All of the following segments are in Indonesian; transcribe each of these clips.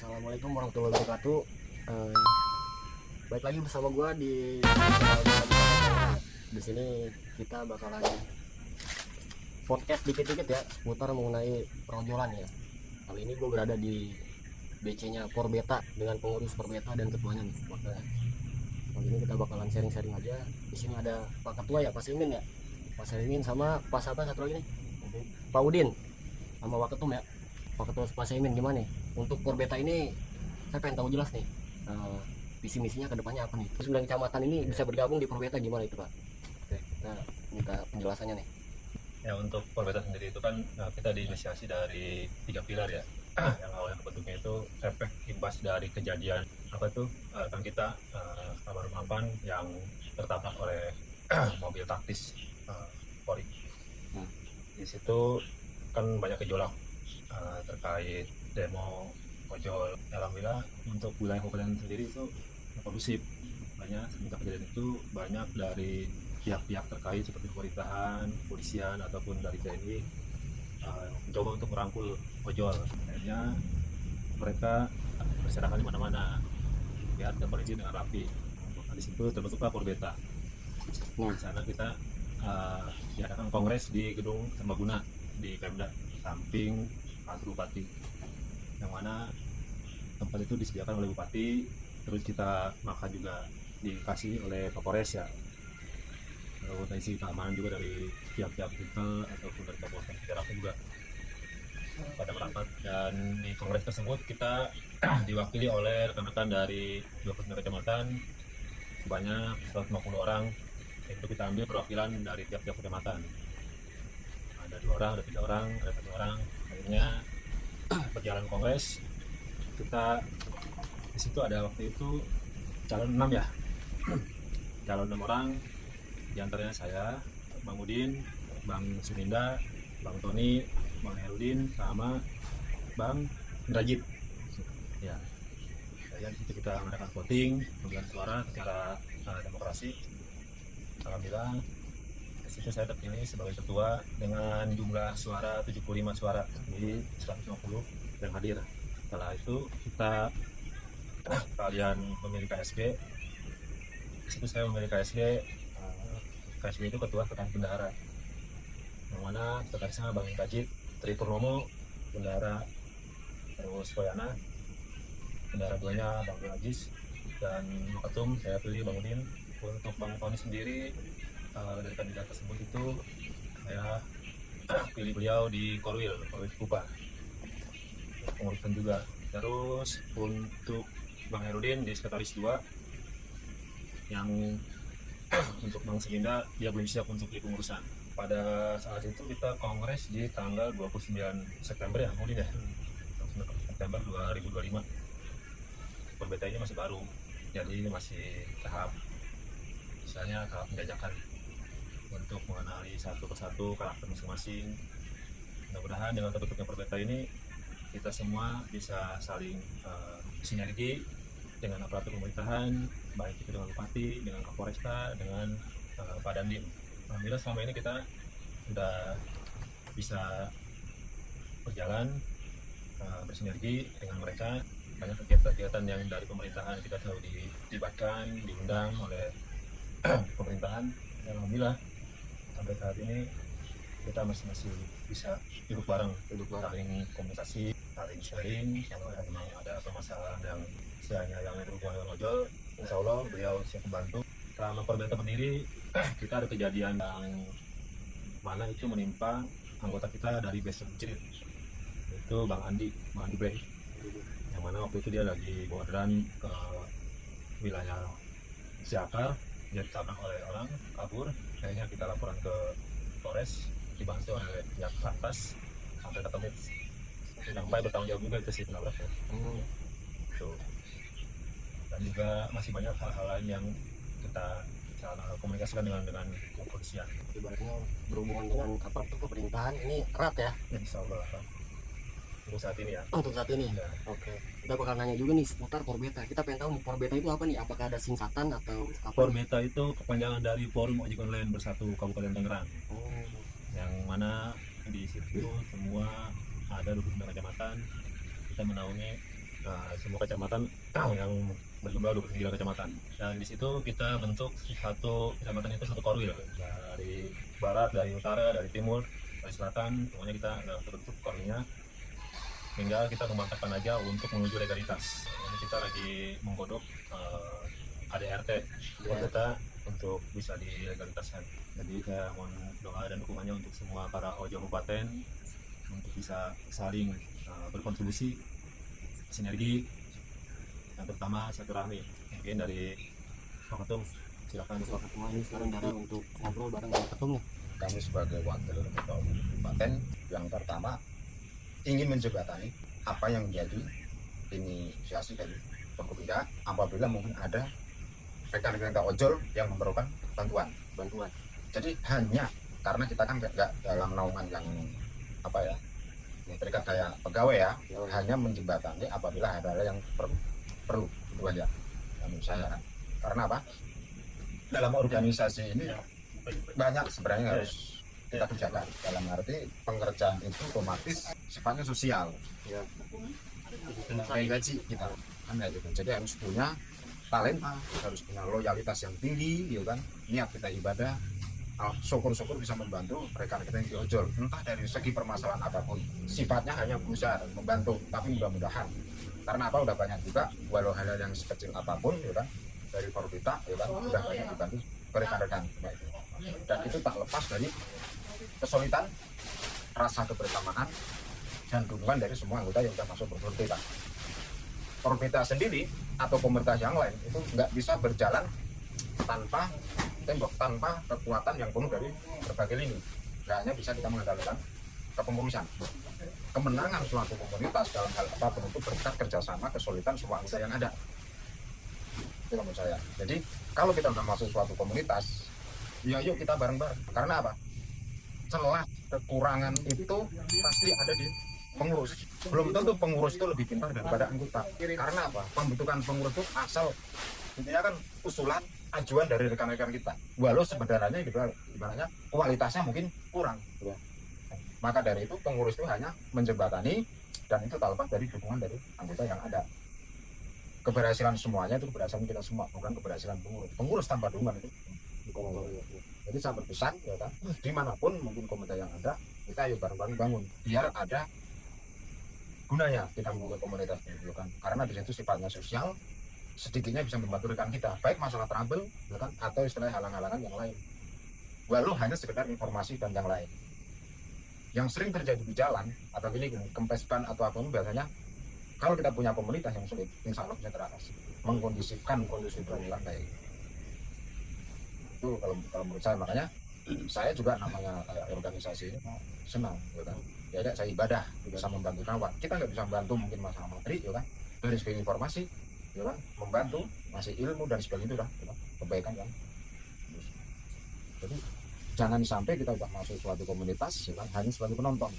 Assalamualaikum warahmatullahi wabarakatuh. Eh, Baik lagi bersama gua di sini kita bakalan podcast dikit-dikit ya seputar mengenai perojol ya. Kali ini gue berada di BC-nya Porbeta dengan pengurus Porbeta dan ketuanya nih. Makanya kali ini kita bakalan sharing-sharing aja. Di sini ada Pak Ketua ya, Pak Simin ya. Pak Simin sama Pak siapa satu lagi nih? Pak Udin sama Pak Ketum ya. Pak Ketua Pak Simin gimana nih? Untuk Porbeta ini saya pengen tahu jelas nih. Visi misinya kedepannya apa nih? 9 kecamatan ini bisa bergabung di Porbeta gimana itu Pak? Oke, kita minta penjelasannya nih. Ya, untuk Porbeta sendiri itu kan kita diinisiasi dari 3 pilar ya. Yang awalnya bentuknya itu efek imbas dari kejadian apa tuh kan kita kabar mapan yang tertabrak oleh mobil taktis Polri. Di situ kan banyak gejolak terkait demo ojol. Alhamdulillah untuk wilayah kabupaten sendiri itu kondusif. Banyak semenjak kejadian itu banyak dari pihak-pihak terkait seperti pemerintahan, kepolisian ataupun dari TNI mencoba untuk merangkul ojol. Akhirnya mereka berserakan di mana-mana biar terperinci dengan rapi. Di situ terbentuklah Porbeta. Di sana kita diadakan kongres di gedung Serbaguna di Pemda samping kantor Bupati, yang mana tempat itu disediakan oleh Bupati, terus kita makan juga dikasih oleh Kapolres ya. Potensi keamanan juga dari pihak-pihak vital ataupun dari Kapolres daerah juga pada merapat. Dan di kongres tersebut kita diwakili oleh rekan-rekan dari 29 kecamatan sebanyak 150 orang. Itu kita ambil perwakilan dari tiap-tiap kecamatan. Ada 2 orang, ada 3 orang, ada 1 orang. Akhirnya berjalan kongres. Kita di situ ada waktu itu calon 6 ya. Calon 6 orang. Di antaranya saya, Bang Udin, Bang Suminda, Bang Tony, Bang Herudin, sama Bang Rajit. Ya, di situ kita mengadakan voting, pemilihan suara secara demokrasi. Alhamdulillah, di situ saya terpilih sebagai ketua dengan jumlah suara 75 suara, jadi 150 yang hadir. Setelah itu kita kalian memilih KSB. Di situ saya memilih KSB. KSB itu ketua sekretaris bendahara, yang mana sekretarisnya Bang Rajit Tri Purnomo, bendahara, terus Koyana, bendahara 2-nya Bang Ajis, dan ketum saya pilih Bang Udin. Untuk Bang Tony sendiri dari kandidat tersebut itu saya pilih beliau di Korwil Kupa, pengurusan juga. Terus untuk Bang Herudin di sekretaris 2, yang untuk Bang Seginda dia belum siap untuk di pengurusan. Pada saat itu kita kongres di tanggal 29 September ya, Udin ya. 29 September 2025. Porbeta ini masih baru, jadi masih tahap misalnya tahap penjajakan untuk mengenali satu persatu karakter masing-masing. Mudah-mudahan dengan terbentuknya Porbeta ini kita semua bisa saling sinergi dengan aparatur pemerintahan, baik itu dengan Bupati, dengan Kapolresta, dengan Pak Dandim. Alhamdulillah selama ini kita sudah bisa berjalan bersinergi dengan mereka. Banyak kegiatan-kegiatan yang dari pemerintahan kita selalu dilibatkan, diundang oleh pemerintahan. Dan alhamdulillah sampai saat ini kita masih bisa duduk bareng, saling komunikasi, saling sharing. Kalau memang ada permasalahan yang misalnya yang berhubungan dengan ojol, insya Allah beliau siap membantu. Selama Porbeta berdiri, kita ada kejadian yang mana itu menimpa anggota kita dari Base Cerit, itu Bang Andi Bray, yang mana waktu itu dia lagi borderan ke wilayah Siakar, dia ditabrak oleh orang, kabur. Akhirnya kita laporan ke Polres, dibantu oleh pihak atas sampai ketemu, sampai bertanggung jawab juga itu sih penabraknya. Dan juga masih banyak hal-hal lain yang kita komunikasikan dengan kepolisian. Ibaratnya berhubungan dengan aparatur pemerintahan ini erat ya. Insya Allah untuk saat ini ya. Untuk saat ini ya. Oke. Kita bakal nanya juga nih seputar Porbeta. Kita pengen tahu nih Porbeta itu apa nih? Apakah ada singkatan atau apa? Porbeta itu kepanjangan dari Forum Ojek Online Bersatu Kabupaten Tangerang. Yang mana di situ semua ada 29 kecamatan. Kita menaungi semua kecamatan yang berjumlah 29 kecamatan. Dan di situ kita bentuk satu kecamatan itu satu korwil, dari barat, dari utara, dari timur, dari selatan, semuanya kita bentuk korwilnya, hingga kita memantapkan aja untuk menuju legalitas. Ini kita lagi menggodok ADRT kita untuk bisa dilegalitaskan. Jadi saya mohon doa dan dukungannya untuk semua para ojol kabupaten untuk bisa saling berkontribusi, sinergi, yang terutama silaturahmi. Mungkin dari Pak Ketum, silakan. Pak Ketum ini sekarang dari untuk ngobrol bareng Pak Ketum nih. Kami sebagai wakil ketua umum kabupaten yang pertama ingin menjembatani apa yang menjadi inisiasi dari Forkopimda apabila mungkin ada rekan-rekan ojol yang memerlukan bantuan. Jadi hanya karena kita kan nggak dalam naungan yang apa ya, terikat kayak pegawai ya, hanya menjembatani apabila ada hal yang perlu itu aja menurut saya. Karena apa? Dalam organisasi ini banyak sebenarnya yang harus kita kerjakan. Dalam arti pengerjaan itu otomatis sifatnya sosial, kayak gaji kita kan ya gitu. Jadi harus punya talenta, harus punya loyalitas yang tinggi, gitu kan. Niat kita ibadah, syukur-syukur bisa membantu rekan-rekan yang diojol, entah dari segi permasalahan apapun. Sifatnya hanya berusaha membantu, tapi mudah-mudahan karena apa, udah banyak juga walau hal-hal yang sekecil apapun, gitu kan, dari Forkopimda, gitu kan, udah banyak dibantu ke rekan-rekan. Dan itu tak lepas dari kesulitan, rasa kebersamaan, dan dukungan dari semua anggota yang sudah masuk Forkopimda. Forkopimda sendiri atau pemerintah yang lain itu nggak bisa berjalan tanpa tembok, tanpa kekuatan yang penuh dari berbagai lini. Nggak hanya bisa kita mengandalkan kepengurusan. Kemenangan suatu komunitas dalam hal apapun itu berkat kerjasama, kesulitan semua anggota yang ada. Itu menurut saya. Jadi kalau kita sudah masuk suatu komunitas, ya yuk kita bareng-bareng. Karena apa? Celah kekurangan itu pasti ada di pengurus. Belum tentu pengurus itu lebih pintar daripada anggota. Karena apa? Pembentukan pengurus itu asal intinya kan usulan, ajuan dari rekan-rekan kita. Walau sebenarnya ibaratnya kualitasnya mungkin kurang. Maka dari itu pengurus itu hanya menjembatani, dan itu tak lepas dari dukungan dari anggota yang ada. Keberhasilan semuanya itu keberhasilan kita semua, bukan keberhasilan pengurus. Pengurus tanpa dukungan itu. Jadi saya berpesan, ya kan, dimanapun mungkin komunitas yang ada, kita ayo bareng-bareng bangun, biar ada gunanya kita membuat komunitas ini, kan. Karena di situ sifatnya sosial, sedikitnya bisa membantu rekan kita, baik masalah trouble, ya kan, atau istilah halang-halangan yang lain. Walau hanya sekedar informasi dan yang lain. Yang sering terjadi di jalan atau gini kempes ban atau apapun, biasanya kalau kita punya komunitas yang sulit, insya Allah bisa teratasi, mengkondisikan kondisi berulang baik. Itu kalau menurut saya. Makanya saya juga namanya kayak organisasi ini senang, ya kan. Ya saya ibadah bisa membantu kawan. Kita nggak bisa membantu mungkin masalah materi, ya kan, dari segi informasi, ya kan, membantu masih ilmu dan sebagainya itu lah, ya kan? Kebaikan kan. Jadi jangan sampai kita udah masuk suatu komunitas, ya kan, hanya sebagai penonton.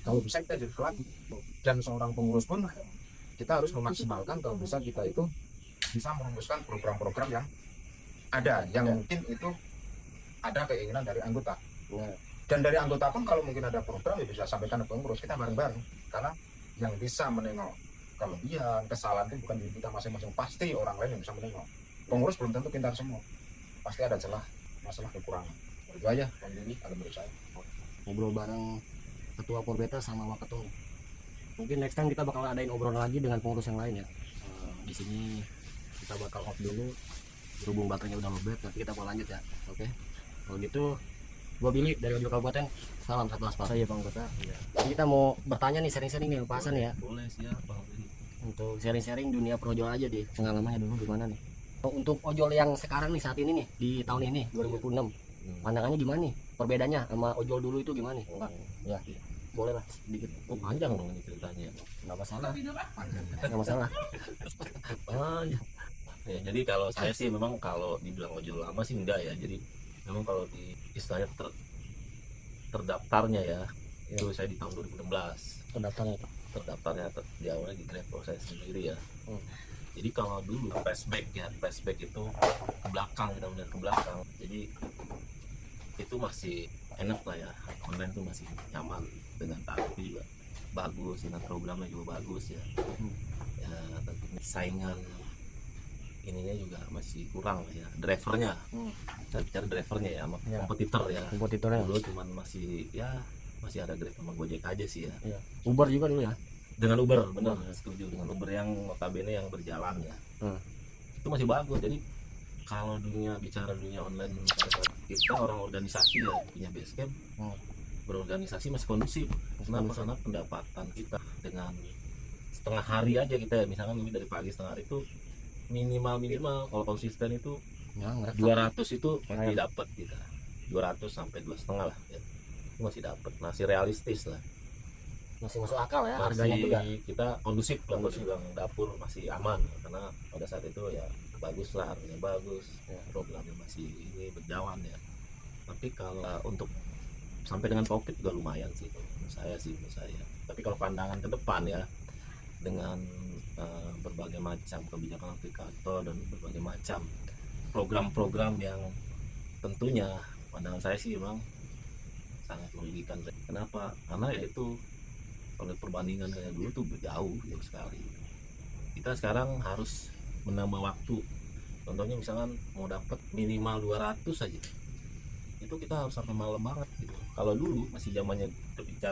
Kalau bisa kita jadi pelaku, dan seorang pengurus pun kita harus memaksimalkan kalau bisa kita itu bisa merumuskan program-program yang ada, yang mungkin itu ada keinginan dari anggota. Dan dari anggota pun kalau mungkin ada program ya bisa sampaikan ke pengurus, kita bareng-bareng. Karena yang bisa menengok kelebihan, kesalahan itu bukan diri kita masing-masing, pasti orang lain yang bisa menengok. Pengurus belum tentu pintar semua, pasti ada celah, masalah kekurangan. Itu aja kalau menurut saya. Ngobrol bareng ketua Forkopimda sama Pak Ketum. Mungkin next time kita bakal adain obrolan lagi dengan pengurus yang lain ya. Di sini kita bakal off dulu, berhubung baterainya udah lowbat, nanti kita mau lanjut ya. Oke. Kalau gitu gua Billy dari Ojol Kabupaten. Salam satu aspal ya Bang Kota. Jadi kita mau bertanya nih, sharing-sharing nih Pak Hasan ya. Boleh, siap Bang. Untuk sharing-sharing dunia perojol aja deh, pengalamannya dulu gimana nih. Untuk ojol yang sekarang nih, saat ini nih, di tahun ini 2026, pandangannya gimana nih? Perbedaannya sama ojol dulu itu gimana nih Pak? Ya boleh lah sedikit. Oh, panjang dong ini ceritanya. Nggak masalah, nggak masalah. Panjang. Ya, jadi kalau saya sih memang kalau dibilang ojol lama sih enggak ya. Jadi memang kalau di istilahnya terdaftarnya ya, itu saya di tahun 2016. Terdaftarnya di awalnya di Grab saya sendiri ya. Jadi kalau dulu flashback itu ke belakang, kita melihat ke belakang. Jadi itu masih enak lah ya, online tuh masih nyaman dengan tarif juga bagus, dengan programnya juga bagus ya. Ya tentunya saingan ininya juga masih kurang ya, drivernya. Kita bicara drivernya ya, sama Ya. kompetitor ya. Kompetitornya. Dulu cuman masih ada Grab sama Gojek aja sih ya. Iya. Uber juga dulu ya. Dengan Uber, benar, setuju dengan Uber yang notabene yang berjalan ya. Itu masih bagus. Jadi kalau bicara dunia online, kita orang organisasi ya punya basecamp, berorganisasi masih kondusif. Kenapa? Karena pendapatan kita dengan setengah hari aja kita, misalkan ini dari pagi setengah hari itu minimal kalau konsisten itu Ya, 200 itu pasti dapat kita. 200 sampai 2,5 lah ya. Itu masih dapat, masih realistis lah. masih masuk akal ya harganya Masih juga. kita kondusif lah, kalau bilang dapur masih aman karena pada saat itu ya bagus lah, harganya bagus ya, programnya masih ini berjalan ya. Tapi kalau untuk sampai dengan profit juga lumayan sih menurut saya. Tapi kalau pandangan ke depan ya, dengan berbagai macam kebijakan aplikator dan berbagai macam program-program yang tentunya pandangan saya sih memang sangat merugikan. Kenapa? Karena yaitu kalau perbandingan kayak dulu tuh jauh sekali. Kita sekarang harus menambah waktu. Contohnya misalkan mau dapat minimal 200 aja, itu kita harus sampai malam banget gitu. Kalau dulu masih zamannya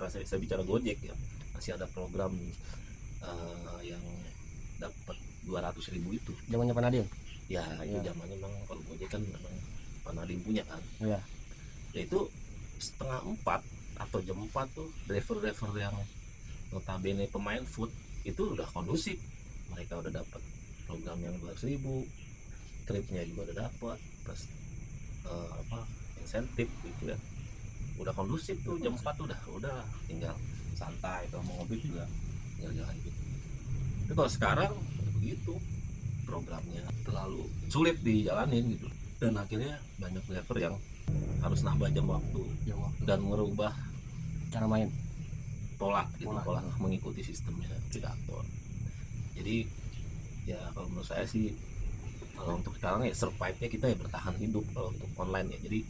saya bicara Gojek ya, masih ada program yang dapat 200.000 itu. Zamannya Pak Nadiem. Ya itu Ya. zamannya memang kalau Gojek kan memang Pak Nadiem punya kan. Iya. Ya itu setengah 4 atau jam 4 tuh driver yang notabene pemain food itu udah kondusif. Mereka udah dapat program yang 200.000, tripnya juga udah dapat, plus insentif gitu ya. Udah kondusif tuh jam 4 udah tinggal santai, kalau mau ngopi juga tinggal jalan gitu. Tapi kalau sekarang begitu, programnya terlalu sulit dijalanin gitu, dan akhirnya banyak driver yang harus nambah jam waktu dan merubah Cara main. pola mengikuti sistemnya aplikator. Jadi ya kalau menurut saya sih, kalau untuk sekarang ya survive-nya kita ya bertahan hidup kalau untuk online ya. Jadi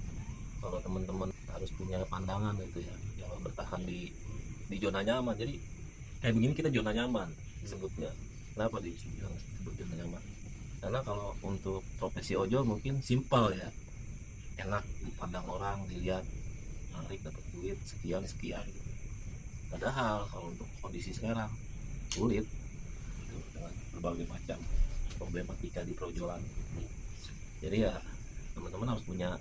kalau teman-teman harus punya pandangan itu ya, jangan bertahan di zona nyaman. Jadi kayak begini kita zona nyaman disebutnya. Kenapa disebut zona nyaman? Karena kalau untuk profesi ojol mungkin simpel ya, enak dipandang orang, dilihat menarik, dapat duit sekian gitu. Padahal kalau untuk kondisi sekarang sulit dengan berbagai macam problematika di projolan. Jadi ya teman-teman harus punya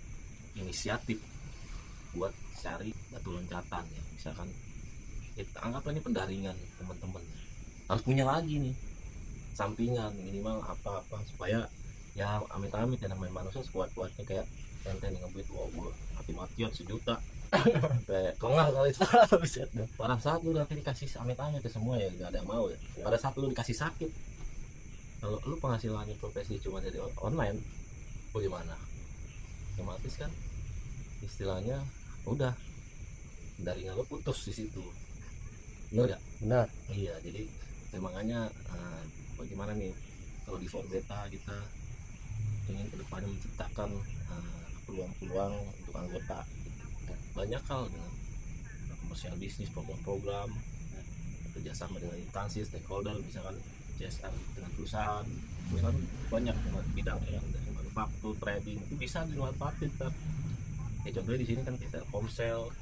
inisiatif buat cari batu loncatan ya. Misalkan kita anggaplah ini pendaringan, teman-teman harus punya lagi nih sampingan minimal apa-apa supaya ya amit-amit ya, namanya manusia sekuat-kuatnya kayak enten ngebuit mati-matian 1 juta kayak kongah kali itu. Pada saat lu nanti dikasih amit-amit ya semua ya gak ada yang mau ya. Pada saat lu dikasih sakit, kalau lu penghasilannya profesi cuma dari online, bagaimana? Otomatis kan istilahnya udah dari lu putus di situ. Benar gak? Benar. Iya, jadi makanya bagaimana nih kalau di Forbeta kita ingin kedepannya menciptakan peluang-peluang untuk anggota. Banyak hal dengan komersial bisnis, program-program, kerjasama dengan instansi, stakeholder, misalkan CSR dengan perusahaan, kan banyak bidang yang dari manufaktur, trading itu bisa dimanfaatin. Ya contohnya di sini kan kita Komsel,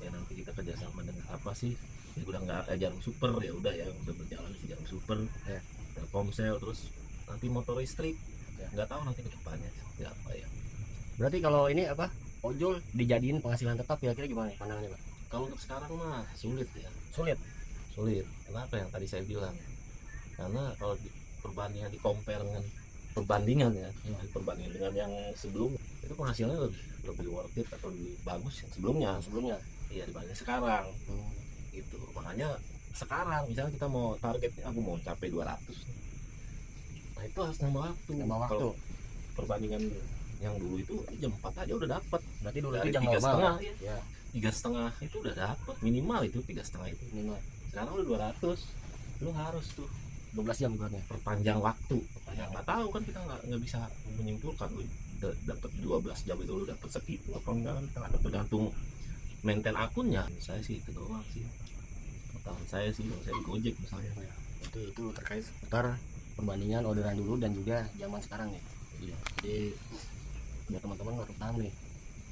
ya nanti kita kerjasama dengan apa sih? Ya udah nggak Jarum Super ya udah ya udah berjalan di Jarum Super, Ya. Komsel, terus nanti motor listrik, nggak tahu nanti kedepannya seperti apa ya. Berarti kalau ini apa? Ojol dijadiin penghasilan tetap kira-kira gimana ya pandangannya, Pak? Kalau untuk sekarang mah sulit ya. Sulit. Kenapa yang tadi saya bilang? Karena kalau perbandingan dengan perbandingan dengan yang sebelumnya itu penghasilannya lebih worth it atau lebih bagus yang sebelumnya. Iya dibanding sekarang. Gitu. Makanya sekarang misalnya kita mau targetnya aku mau capai 200. Nah itu harus nambah waktu. Kalau perbandingan yang dulu itu jam 4 aja udah dapat. Berarti dulu dari itu jam 3,5 ya. 3,5 itu udah dapat minimal itu 3,5 itu. Minimal. Sekarang udah 200. Lu harus tuh 12 jam buatnya. perpanjang waktu. Nggak tahu kan kita nggak bisa menyimpulkan lu dapat 12 jam itu lu dapat segitu apa enggak kan, tergantung maintain akunnya. Saya sih itu doang sih. pengetahuan saya sih, kalau saya di Gojek misalnya. Itu terkait seputar perbandingan orderan dulu dan juga zaman sekarang nih. Jadi biar teman-teman harus paham nih,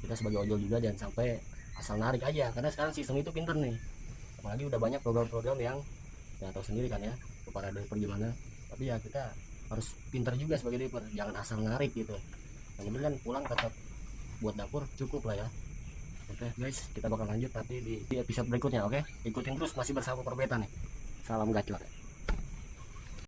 kita sebagai ojol juga jangan sampai asal narik aja, karena sekarang sistem itu pinter nih, apalagi udah banyak program-program yang tahu sendiri kan ya para driver gimana. Tapi ya kita harus pinter juga sebagai driver, jangan asal narik gitu. Yang penting kan pulang tetap buat dapur cukup lah ya. Oke guys, kita bakal lanjut nanti di episode berikutnya. Oke, ikutin terus, masih bersama Perbeta nih. Salam gacor.